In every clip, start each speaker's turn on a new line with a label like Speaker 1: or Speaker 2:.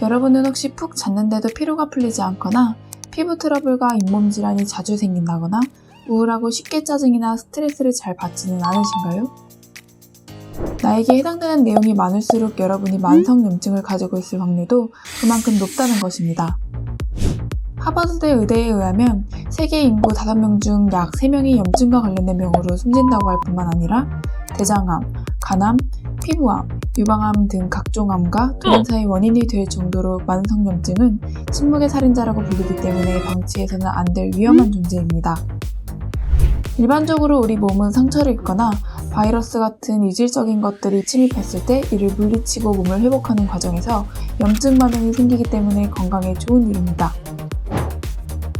Speaker 1: 여러분은 혹시 푹 잤는데도 피로가 풀리지 않거나 피부 트러블과 잇몸 질환이 자주 생긴다거나 우울하고 쉽게 짜증이나 스트레스를 잘 받지는 않으신가요? 나에게 해당되는 내용이 많을수록 여러분이 만성염증을 가지고 있을 확률도 그만큼 높다는 것입니다. 하버드대 의대에 의하면 세계 인구 5명 중 약 3명이 염증과 관련된 병으로 숨진다고 할 뿐만 아니라 대장암, 간암, 피부암, 유방암 등 각종 암과 돌연사의 원인이 될 정도로 만성염증은 침묵의 살인자라고 불리기 때문에 방치해서는 안 될 위험한 존재입니다. 일반적으로 우리 몸은 상처를 입거나 바이러스 같은 이질적인 것들이 침입했을 때 이를 물리치고 몸을 회복하는 과정에서 염증 반응이 생기기 때문에 건강에 좋은 일입니다.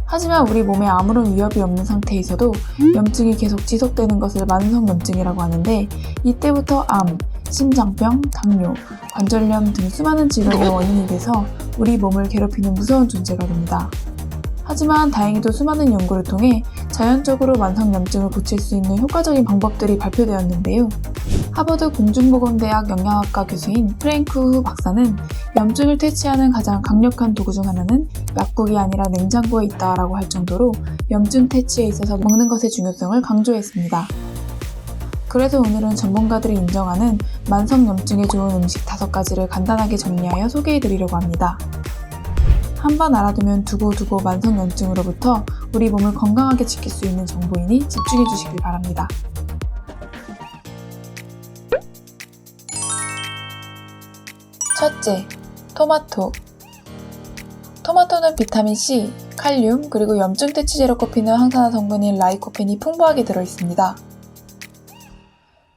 Speaker 1: 하지만 우리 몸에 아무런 위협이 없는 상태에서도 염증이 계속 지속되는 것을 만성염증이라고 하는데 이때부터 암, 심장병, 당뇨, 관절염 등 수많은 질병의 원인이 돼서 우리 몸을 괴롭히는 무서운 존재가 됩니다. 하지만 다행히도 수많은 연구를 통해 자연적으로 만성염증을 고칠 수 있는 효과적인 방법들이 발표되었는데요. 하버드 공중보건대학 영양학과 교수인 프랭크 후 박사는 염증을 퇴치하는 가장 강력한 도구 중 하나는 약국이 아니라 냉장고에 있다라고 할 정도로 염증 퇴치에 있어서 먹는 것의 중요성을 강조했습니다. 그래서 오늘은 전문가들이 인정하는 만성염증에 좋은 음식 5가지를 간단하게 정리하여 소개해드리려고 합니다. 한번 알아두면 두고두고 만성염증으로부터 우리 몸을 건강하게 지킬 수 있는 정보이니 집중해 주시길 바랍니다. 첫째, 토마토. 토마토는 비타민C, 칼륨, 그리고 염증 퇴치제로 꼽히는 항산화 성분인 라이코펜이 풍부하게 들어있습니다.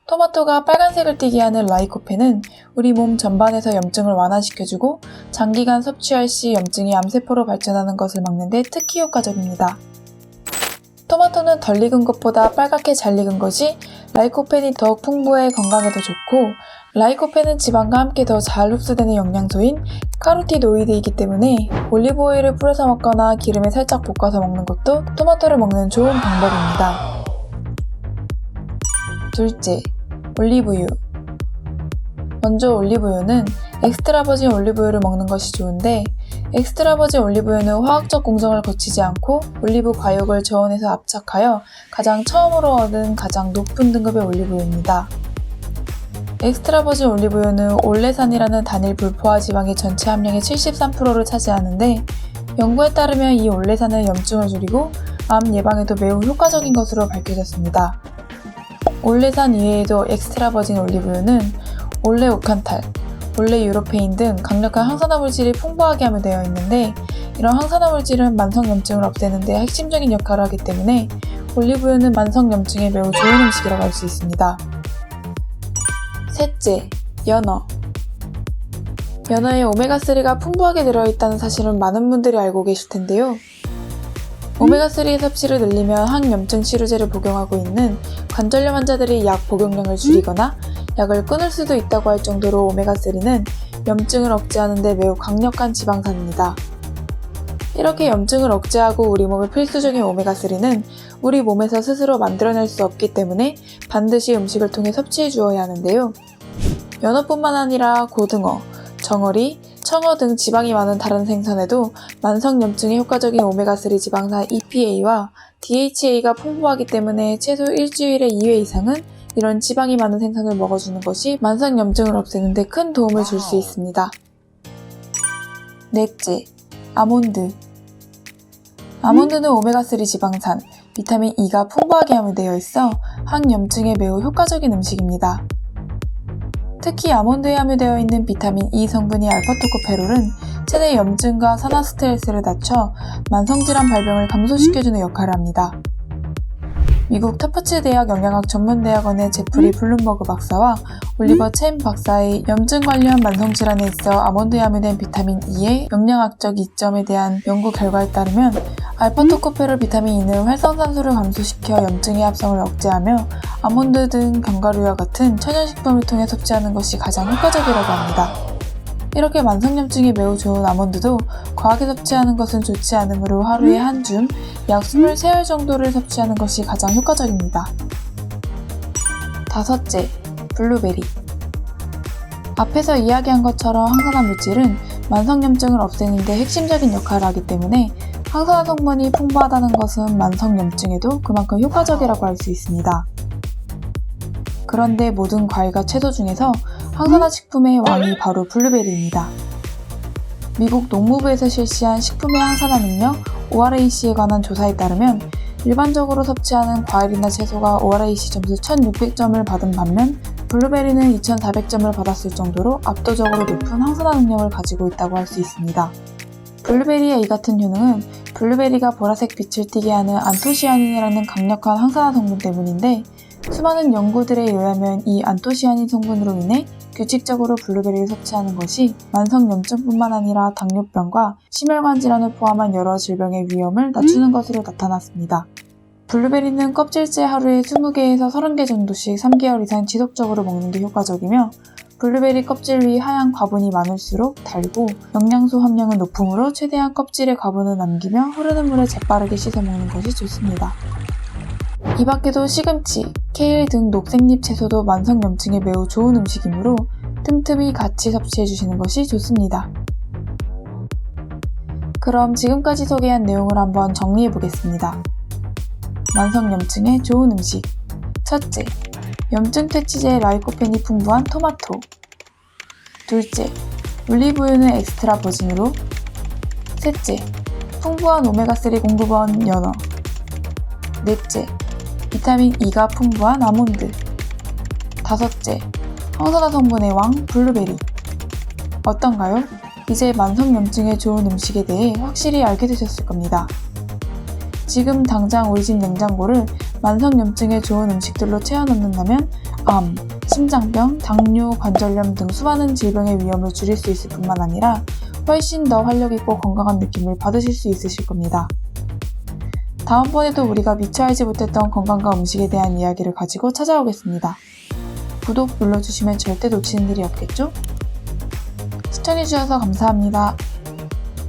Speaker 1: 토마토가 빨간색을 띠게 하는 라이코펜은 우리 몸 전반에서 염증을 완화시켜주고 장기간 섭취할 시 염증이 암세포로 발전하는 것을 막는 데 특히 효과적입니다. 토마토는 덜 익은 것보다 빨갛게 잘 익은 것이 라이코펜이 더욱 풍부해 건강에도 좋고 라이코펜은 지방과 함께 더 잘 흡수되는 영양소인 카로티노이드이기 때문에 올리브오일을 뿌려서 먹거나 기름에 살짝 볶아서 먹는 것도 토마토를 먹는 좋은 방법입니다. 둘째, 올리브유. 먼저 올리브유는 엑스트라버진 올리브유를 먹는 것이 좋은데 엑스트라버진 올리브유는 화학적 공정을 거치지 않고 올리브 과육을 저온에서 압착하여 가장 처음으로 얻은 가장 높은 등급의 올리브유입니다. 엑스트라버진 올리브유는 올레산이라는 단일 불포화 지방의 전체 함량의 73%를 차지하는데 연구에 따르면 이 올레산은 염증을 줄이고 암 예방에도 매우 효과적인 것으로 밝혀졌습니다. 올레산 이외에도 엑스트라버진 올리브유는 올레오칸탈, 올레유로페인 등 강력한 항산화 물질이 풍부하게 함유되어 있는데 이런 항산화 물질은 만성염증을 없애는 데 핵심적인 역할을 하기 때문에 올리브유는 만성염증에 매우 좋은 음식이라고 할 수 있습니다. 셋째, 연어. 연어에 오메가3가 풍부하게 들어있다는 사실은 많은 분들이 알고 계실 텐데요. 오메가3 섭취를 늘리면 항염증 치료제를 복용하고 있는 관절염 환자들이 약 복용량을 줄이거나 약을 끊을 수도 있다고 할 정도로 오메가3는 염증을 억제하는 데 매우 강력한 지방산입니다. 이렇게 염증을 억제하고 우리 몸에 필수적인 오메가3는 우리 몸에서 스스로 만들어낼 수 없기 때문에 반드시 음식을 통해 섭취해 주어야 하는데요. 연어뿐만 아니라 고등어, 정어리, 청어 등 지방이 많은 다른 생선에도 만성염증에 효과적인 오메가3 지방산 EPA와 DHA가 풍부하기 때문에 최소 일주일에 2회 이상은 이런 지방이 많은 생선을 먹어주는 것이 만성염증을 없애는 데 큰 도움을 줄 수 있습니다. 넷째, 아몬드. 아몬드는 오메가3 지방산, 비타민 E가 풍부하게 함유되어 있어 항염증에 매우 효과적인 음식입니다. 특히 아몬드에 함유되어 있는 비타민 E 성분이 알파토코페롤은 체내 염증과 산화 스트레스를 낮춰 만성질환 발병을 감소시켜주는 역할을 합니다. 미국 터프츠 대학 영양학 전문대학원의 제프리 블룸버그 박사와 올리버 첸 박사의 염증 관련 만성질환에 있어 아몬드에 함유된 비타민 E의 영양학적 이점에 대한 연구 결과에 따르면 알파토코페롤 비타민 E는 활성산소를 감소시켜 염증의 합성을 억제하며 아몬드 등 견과류와 같은 천연식품을 통해 섭취하는 것이 가장 효과적이라고 합니다. 이렇게 만성염증에 매우 좋은 아몬드도 과하게 섭취하는 것은 좋지 않으므로 하루에 한 줌, 약 23알 정도를 섭취하는 것이 가장 효과적입니다. 다섯째, 블루베리. 앞에서 이야기한 것처럼 항산화 물질은 만성염증을 없애는 데 핵심적인 역할을 하기 때문에 항산화 성분이 풍부하다는 것은 만성염증에도 그만큼 효과적이라고 할 수 있습니다. 그런데 모든 과일과 채소 중에서 항산화 식품의 왕이 바로 블루베리입니다. 미국 농무부에서 실시한 식품의 항산화 능력 ORAC에 관한 조사에 따르면 일반적으로 섭취하는 과일이나 채소가 ORAC 점수 1600점을 받은 반면 블루베리는 2400점을 받았을 정도로 압도적으로 높은 항산화 능력을 가지고 있다고 할 수 있습니다. 블루베리의 이 같은 효능은 블루베리가 보라색 빛을 띠게 하는 안토시아닌이라는 강력한 항산화 성분 때문인데 수많은 연구들에 의하면 이 안토시아닌 성분으로 인해 규칙적으로 블루베리를 섭취하는 것이 만성염증뿐만 아니라 당뇨병과 심혈관 질환을 포함한 여러 질병의 위험을 낮추는 것으로 나타났습니다. 블루베리는 껍질째 하루에 20개에서 30개 정도씩 3개월 이상 지속적으로 먹는 게 효과적이며 블루베리 껍질 위 하얀 과분이 많을수록 달고 영양소 함량은 높으므로 최대한 껍질의 과분을 남기며 흐르는 물에 재빠르게 씻어 먹는 것이 좋습니다. 이 밖에도 시금치, 케일 등 녹색잎 채소도 만성염증에 매우 좋은 음식이므로 틈틈이 같이 섭취해주시는 것이 좋습니다. 그럼 지금까지 소개한 내용을 한번 정리해보겠습니다. 만성염증에 좋은 음식. 첫째, 염증 퇴치제 라이코펜이 풍부한 토마토. 둘째, 올리브유는 엑스트라 버진으로. 셋째, 풍부한 오메가3 공급원 연어. 넷째, 비타민 E가 풍부한 아몬드. 다섯째, 항산화 성분의 왕 블루베리. 어떤가요? 이제 만성염증에 좋은 음식에 대해 확실히 알게 되셨을 겁니다. 지금 당장 우리 집 냉장고를 만성염증에 좋은 음식들로 채워넣는다면 암, 심장병, 당뇨, 관절염 등 수많은 질병의 위험을 줄일 수 있을 뿐만 아니라 훨씬 더 활력있고 건강한 느낌을 받으실 수 있으실 겁니다. 다음번에도 우리가 미처 알지 못했던 건강과 음식에 대한 이야기를 가지고 찾아오겠습니다. 구독 눌러주시면 절대 놓치는 일이 없겠죠? 시청해주셔서 감사합니다.